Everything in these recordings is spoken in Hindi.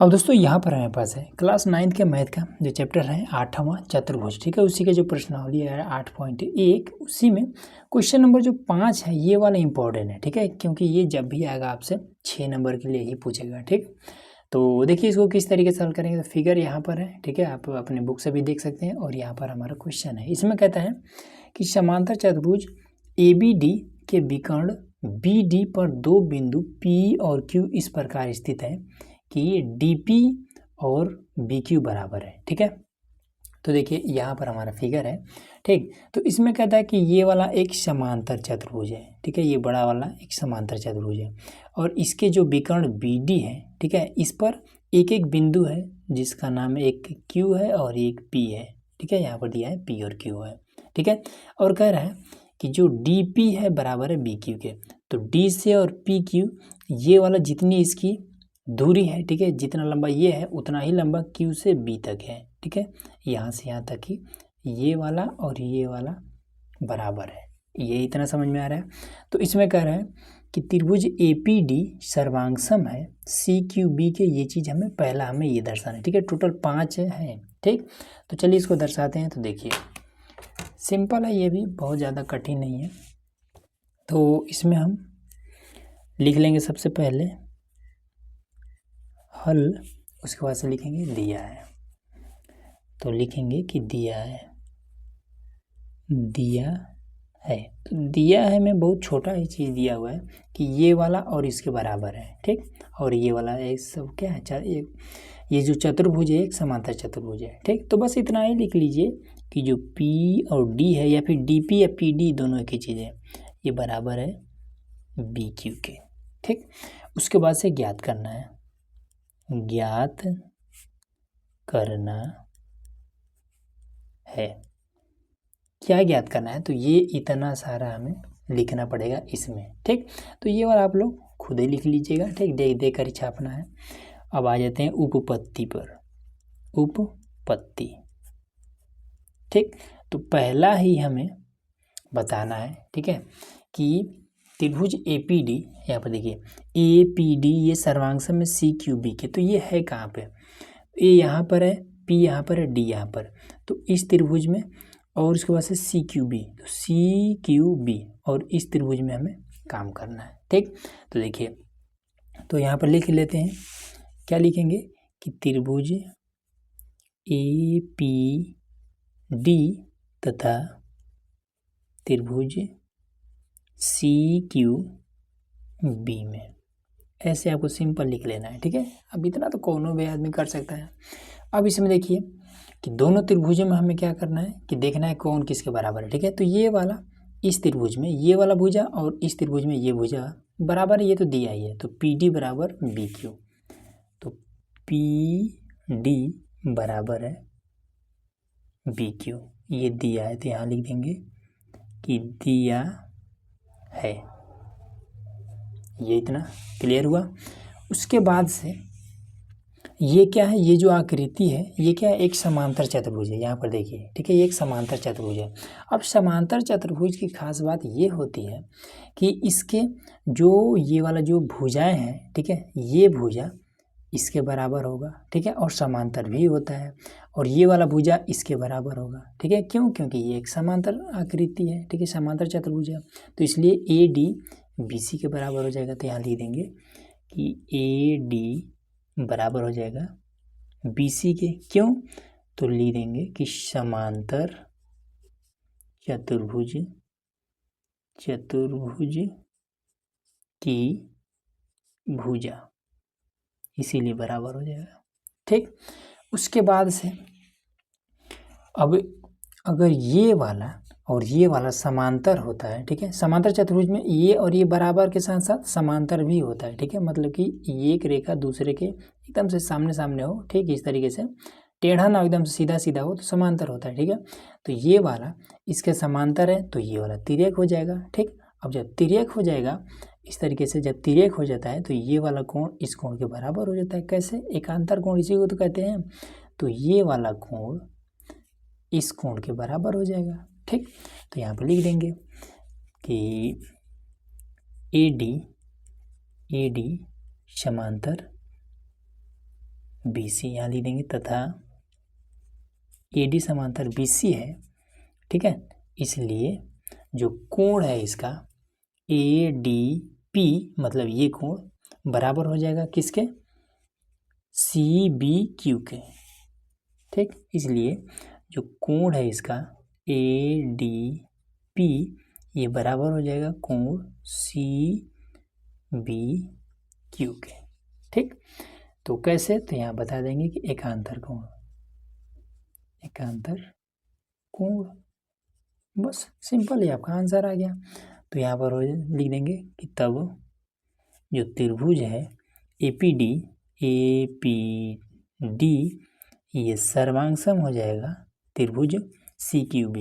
अब दोस्तों यहाँ पर हमारे पास है क्लास 9th के मैथ का जो चैप्टर है 8वां चतुर्भुज। ठीक है, उसी का जो प्रश्नावली है 8.1 उसी में क्वेश्चन नंबर जो 5 है ये वाला इंपॉर्टेंट है। ठीक है, क्योंकि ये जब भी आएगा आपसे 6 नंबर के लिए ही पूछेगा। ठीक, तो देखिए इसको किस तरीके से हल करेंगे। तो फिगर यहाँ पर है, ठीक है, आप अपने बुक से भी देख सकते हैं। और यहाँ पर हमारा क्वेश्चन है, इसमें कहता है कि समांतर चतुर्भुज ABD के विकर्ण BD पर दो बिंदु P और Q इस प्रकार स्थित है कि ये DP और BQ बराबर है। ठीक है, तो देखिए यहाँ पर हमारा फिगर है। ठीक, तो इसमें कहता है कि ये वाला एक समांतर चतुर्भुज है। ठीक है, ये बड़ा वाला एक समांतर चतुर्भुज है और इसके जो विकर्ण BD है, ठीक है, इस पर एक एक बिंदु है जिसका नाम एक Q है और एक P है। ठीक है, यहाँ पर दिया है P और Q है। ठीक है, और कह रहा है कि जो DP है बराबर है BQ के। तो D से और PQ ये वाला जितनी इसकी दूरी है, ठीक है, जितना लंबा ये है उतना ही लंबा Q से B तक है। ठीक है, यहाँ से यहाँ तक ही ये वाला और ये वाला बराबर है। ये इतना समझ में आ रहा है। तो इसमें कह रहा है कि त्रिभुज APD सर्वांगसम है CQB के। ये चीज़ हमें ये दर्शाना है। ठीक है, टोटल 5 है। ठीक, तो चलिए इसको दर्शाते हैं। तो देखिए सिंपल है, ये भी बहुत ज़्यादा कठिन नहीं है। तो इसमें हम लिख लेंगे सबसे पहले हल, उसके बाद से लिखेंगे दिया है। तो लिखेंगे कि दिया है, दिया है। तो दिया है में बहुत छोटा ही चीज़ दिया हुआ है कि ये वाला और इसके बराबर है। ठीक, और ये वाला एक सब क्या है, ये जो चतुर्भुज है एक समांतर चतुर्भुज है। ठीक, तो बस इतना ही लिख लीजिए कि जो P और D है या फिर DP या PD दोनों एक ही चीज़ है, ये बराबर है BQ के। ठीक, उसके बाद से ज्ञात करना है, ज्ञात करना है। क्या ज्ञात करना है, तो ये इतना सारा हमें लिखना पड़ेगा इसमें। ठीक, तो ये वाला आप लोग खुद ही लिख लीजिएगा। ठीक, देख कर ही छापना है। अब आ जाते हैं उपपत्ति पर, उपपत्ति। ठीक, तो पहला ही हमें बताना है, ठीक है, कि त्रिभुज APD, यहाँ पर देखिए APD ये सर्वांगसम में CQB के। तो ये है कहाँ पे, A यहाँ पर है, P यहाँ पर है, D यहाँ पर। तो इस त्रिभुज में और उसके बाद से CQB, तो CQB और इस त्रिभुज में हमें काम करना है। ठीक, तो देखिए तो यहाँ पर लिख लेते हैं, क्या लिखेंगे कि त्रिभुज APD तथा त्रिभुज CQB में, ऐसे आपको सिंपल लिख लेना है। ठीक है, अब इतना तो कोनो भी आदमी कर सकता है। अब इसमें देखिए कि दोनों त्रिभुजों में हमें क्या करना है कि देखना है कौन किसके बराबर है। ठीक है, तो ये वाला इस त्रिभुज में ये वाला भुजा और इस त्रिभुज में ये भुजा बराबर है, ये तो दिया ही है। तो PD बराबर BQ, तो PD बराबर है BQ, ये दिया है। तो यहाँ लिख देंगे कि दिया है। ये इतना क्लियर हुआ। उसके बाद से ये क्या है, ये जो आकृति है ये क्या है, एक समांतर चतुर्भुज है। यहाँ पर देखिए, ठीक है, ये एक समांतर चतुर्भुज है। अब समांतर चतुर्भुज की खास बात ये होती है कि इसके जो ये वाला जो भुजाएं हैं, ठीक है, ये भुजा इसके बराबर होगा। ठीक है, और समांतर भी होता है, और ये वाला भुजा इसके बराबर होगा। ठीक है, क्यों, क्योंकि ये एक समांतर आकृति है। ठीक है, समांतर चतुर्भुज है, तो इसलिए AD BC के बराबर हो जाएगा। तो यहाँ लिख देंगे कि AD बराबर हो जाएगा BC के। क्यों, तो लिख देंगे कि समांतर चतुर्भुज की भुजा, इसीलिए बराबर हो जाएगा। ठीक, उसके बाद से अब अगर ये वाला और ये वाला समांतर होता है, ठीक है, समांतर चतुर्भुज में ये और ये बराबर के साथ साथ समांतर भी होता है। ठीक है, मतलब कि एक रेखा दूसरे के एकदम से सामने सामने हो, ठीक, इस तरीके से टेढ़ा ना एकदम से सीधा सीधा हो, तो समांतर होता है। ठीक है, तो ये वाला इसके समांतर है, तो ये वाला तिर्यक हो जाएगा। ठीक, अब जब तिर्यक हो जाएगा इस तरीके से, जब तिर्यक हो जाता है तो ये वाला कोण इस कोण के बराबर हो जाता है। कैसे, एकांतर कोण इसी को तो कहते हैं। तो ये वाला कोण इस कोण के बराबर हो जाएगा। ठीक, तो यहाँ पर लिख देंगे कि AD समांतर BC यहाँ लिख देंगे, तथा AD समांतर BC है, ठीक है। इसलिए जो कोण है इसका ADP, मतलब ये कोण बराबर हो जाएगा किसके, CBQ के, ठीक। इसलिए जो कोण है इसका ADP ये बराबर हो जाएगा कोण CBQ के, ठीक। तो कैसे, तो यहाँ बता देंगे कि एकांतर कोण, एकांतर कोण, बस सिंपल ही आपका आंसर आ गया। तो यहाँ पर लिख देंगे कि तब जो त्रिभुज है APD ये सर्वांगसम हो जाएगा त्रिभुज CQB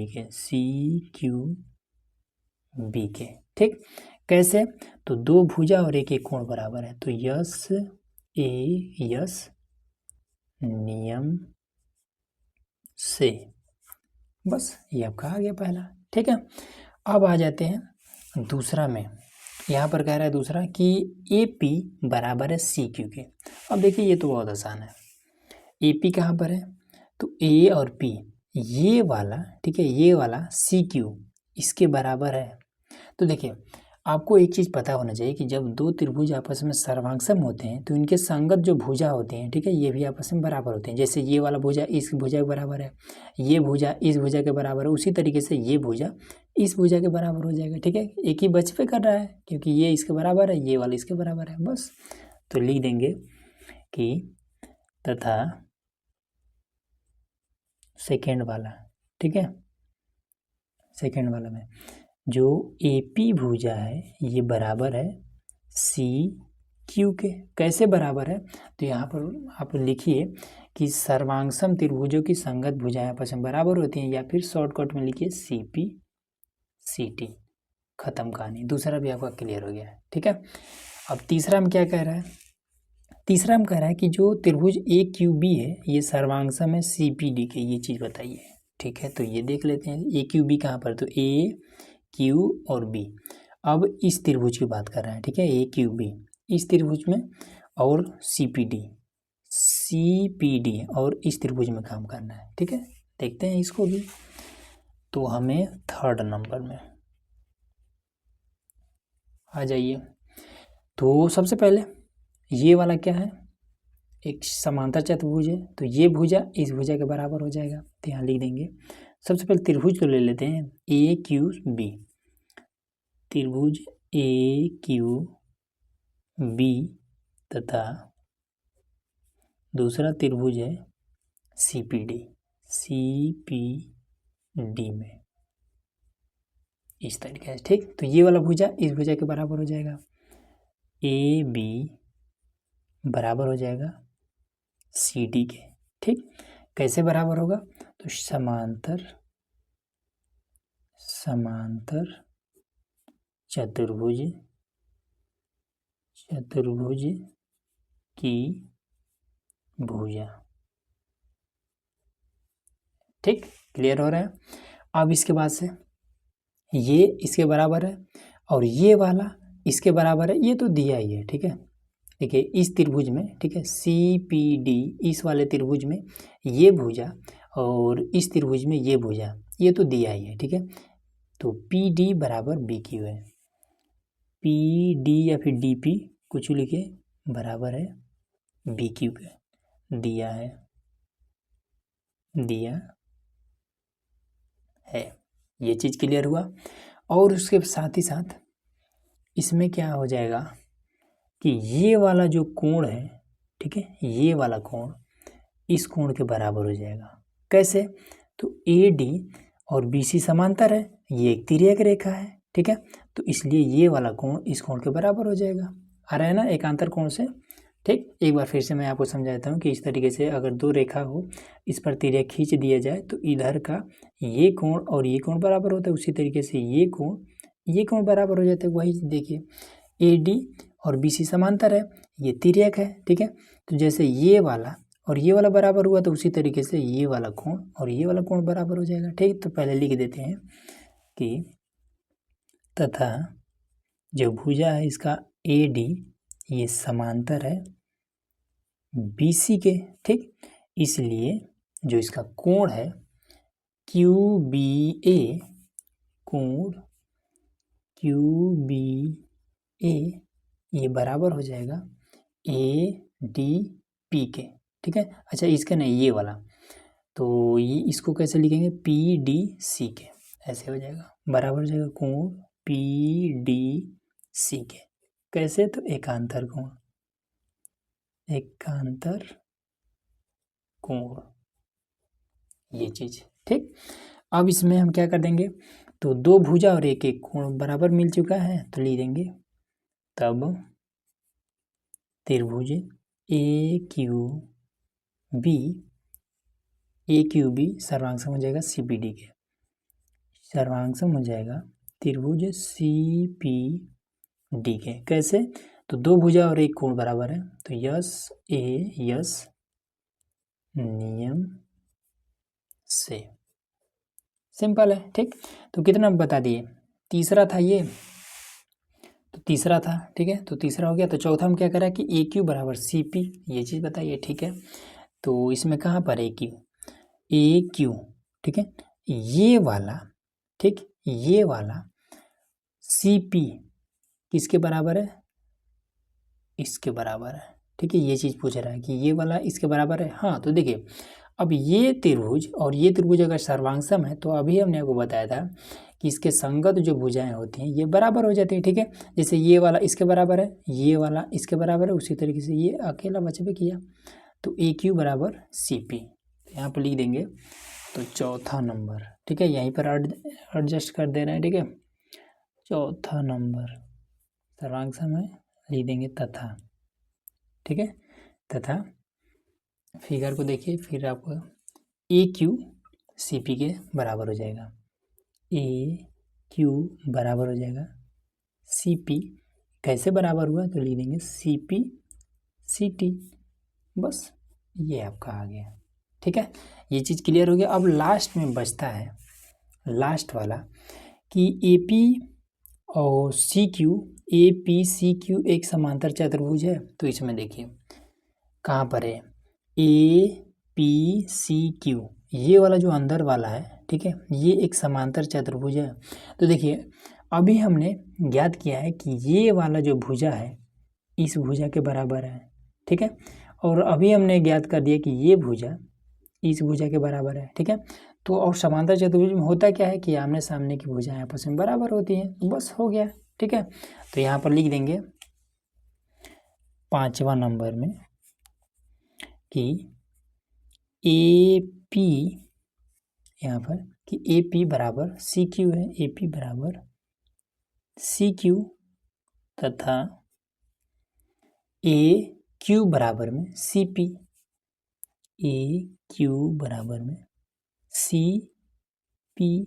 के, ठीक। कैसे, तो दो भुजा और एक कोण बराबर है, तो यस नियम से, बस ये आपका आ गया पहला, ठीक है। अब आ जाते हैं दूसरा में। यहाँ पर कह रहा है दूसरा कि AP बराबर है CQ के। अब देखिए ये तो बहुत आसान है। AP कहाँ पर है, तो A और P ये वाला, ठीक है, ये वाला CQ इसके बराबर है। तो देखिए आपको एक चीज़ पता होना चाहिए कि जब दो त्रिभुज आपस में सर्वांगसम होते हैं तो इनके संगत जो भुजा होते हैं, ठीक है, ये भी आपस में बराबर होते हैं। जैसे ये वाला भुजा इस भुजा के बराबर है, ये भुजा इस भुजा के बराबर है, उसी तरीके से ये भुजा इस भुजा के बराबर हो जाएगा, ठीक है। एक ही बच पे कर रहा है क्योंकि ये इसके बराबर है, ये वाला इसके बराबर है, बस। तो लिख देंगे कि तथा सेकेंड वाला, ठीक है, सेकेंड वाला में जो AP भुजा है ये बराबर है CQ के। कैसे बराबर है, तो यहाँ पर आप लिखिए कि सर्वांगसम त्रिभुजों की संगत भुजाएं आपस में बराबर होती हैं, या फिर शॉर्टकट में लिखिए CP/CT, खत्म कहानी। दूसरा भी आपका क्लियर हो गया है, ठीक है। अब तीसरा में क्या कह रहा है, तीसरा में कह रहा है कि जो त्रिभुज AQB है ये सर्वांगसम है CPD के, ये चीज़ बताइए, ठीक है। तो ये देख लेते हैं AQB कहाँ पर, तो AQ और B। अब इस त्रिभुज की बात कर रहे हैं, ठीक है, AQB इस त्रिभुज में, और CPD और इस त्रिभुज में काम करना है, ठीक है। देखते हैं इसको भी। तो हमें थर्ड नंबर में आ जाइए। तो सबसे पहले ये वाला क्या है, एक समांतर चतुर्भुज है, तो ये भुजा इस भुजा के बराबर हो जाएगा, तो यहाँ लिख देंगे। सबसे पहले त्रिभुज तो ले लेते हैं AQB, त्रिभुज AQB तथा दूसरा त्रिभुज है CPD में, इस तरीके से, ठीक। तो ये वाला भुजा इस भुजा के बराबर हो जाएगा, AB बराबर हो जाएगा CD के, ठीक। कैसे बराबर होगा, तो समांतर चतुर्भुज की भुजा, ठीक, क्लियर हो रहा है। अब इसके बाद से ये इसके बराबर है और ये वाला इसके बराबर है, ये तो दिया ही है, ठीक है। देखिए इस त्रिभुज में, ठीक है, CPD इस वाले त्रिभुज में ये भुजा और इस त्रिभुज में ये भुजा, ये तो दिया ही है, ठीक है। तो PD बराबर BQ है, PD या फिर DP कुछ लिखे बराबर है BQ के, दिया है ये चीज़ क्लियर हुआ। और उसके साथ ही साथ इसमें क्या हो जाएगा कि ये वाला जो कोण है, ठीक है, ये वाला कोण इस कोण के बराबर हो जाएगा। कैसे, तो AD और BC समांतर है, ये एक तिर्यक रेखा है, ठीक है। तो इसलिए ये वाला कोण इस कोण के बराबर हो जाएगा। आ रहा है ना एकांतर कोण से, ठीक। एक बार फिर से मैं आपको समझाता हूँ कि इस तरीके से अगर दो रेखा हो, इस पर तिर्यक खींच दिया जाए तो इधर का ये कोण और ये कोण बराबर होता है, उसी तरीके से ये कोण बराबर हो जाता है। वही देखिए AD और BC समांतर है, ये तिर्यक है, ठीक है। तो जैसे ये वाला और ये वाला बराबर हुआ तो उसी तरीके से ये वाला कोण और ये वाला कोण बराबर हो जाएगा, ठीक। तो पहले लिख देते हैं कि तथा जो भुजा है इसका AD ये समांतर है BC के, ठीक। इसलिए जो इसका कोण है QBA, कोण QBA ये बराबर हो जाएगा ADP के, ठीक है। अच्छा इसका नहीं, ये वाला, तो ये इसको कैसे लिखेंगे, PDC के, ऐसे हो जाएगा, बराबर हो जाएगा कोण PDC के। कैसे, तो एकांतर कोण, एकांतर कोण, ये चीज, ठीक। अब इसमें हम क्या कर देंगे, तो दो भुजा और एक एक कोण बराबर मिल चुका है, तो लिख देंगे तब त्रिभुज AQB सर्वांग सम हो जाएगा CPD के, सर्वांग सम हो जाएगा त्रिभुज CPD के। कैसे, तो दो भुजा और एक कोण बराबर है, तो यस नियम से, सिंपल है, ठीक। तो कितना बता दिए, तीसरा था ये, तो तीसरा था, ठीक है, तो तीसरा हो गया। तो चौथा हम क्या करा कि AQ बराबर CP, ये चीज़ बताइए, ठीक है। तो इसमें कहाँ पर AQ, ठीक है, ये वाला, ठीक, ये वाला CP किसके बराबर है, इसके बराबर है, ठीक है। ये चीज़ पूछ रहा है कि ये वाला इसके बराबर है। हाँ, तो देखिए अब ये त्रिभुज और ये त्रिभुज अगर सर्वांगसम है, तो अभी हमने आपको बताया था कि इसके संगत जो भुजाएं होती हैं ये बराबर हो जाती है, ठीक है। जैसे ये वाला इसके बराबर है, ये वाला इसके बराबर है, उसी तरीके से ये अकेला बच भी किया, तो AQ बराबर CP, यहाँ पर लिख देंगे। तो चौथा नंबर, ठीक है, यहीं पर एडजस्ट कर दे रहे हैं, ठीक है। चौथा नंबर सर्वांगसम है, लिख देंगे तथा, ठीक है, तथा फिगर को देखिए, फिर आपको AQ CP के बराबर हो जाएगा, AQ बराबर हो जाएगा CP, कैसे बराबर हुआ, तो लिख देंगे CP CT, बस ये आपका आ गया, ठीक है। ये चीज़ क्लियर हो गया। अब लास्ट में बचता है लास्ट वाला कि AP और CQ, APCQ एक समांतर चतुर्भुज है। तो इसमें देखिए कहाँ पर है APCQ, ये वाला जो अंदर वाला है, ठीक है, ये एक समांतर चतुर्भुज है। तो देखिए अभी हमने ज्ञात किया है कि ये वाला जो भुजा है इस भुजा के बराबर है, ठीक है, और अभी हमने ज्ञात कर दिया कि ये भुजा इस भुजा के बराबर है, ठीक है। तो और समांतर चतुर्भुज में होता क्या है कि आमने सामने की भुजाएं आपस में बराबर होती हैं, बस हो गया, ठीक है। तो यहाँ पर लिख देंगे 5वां नंबर में कि AP, यहाँ पर कि AP बराबर CQ है, AP बराबर CQ तथा AQ बराबर में CP, AQ बराबर में CP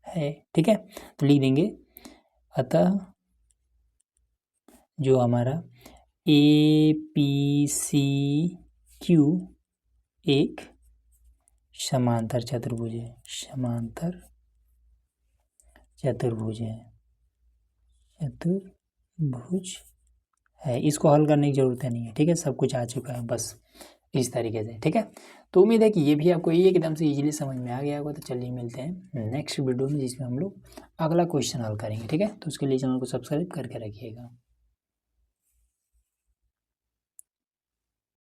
है, ठीक है। तो लिख देंगे अतः जो हमारा APCQ एक समांतर चतुर्भुज है, समांतर चतुर्भुज है, चतुर्भुज है। इसको हल करने की ज़रूरत नहीं है, ठीक है, सब कुछ आ चुका है, बस इस तरीके से, ठीक है। तो उम्मीद है कि ये भी आपको ये एकदम से इजीली समझ में आ गया होगा। तो चलिए मिलते हैं नेक्स्ट वीडियो में, जिसमें हम लोग अगला क्वेश्चन हल करेंगे, ठीक है। तो उसके लिए चैनल को सब्सक्राइब करके रखिएगा।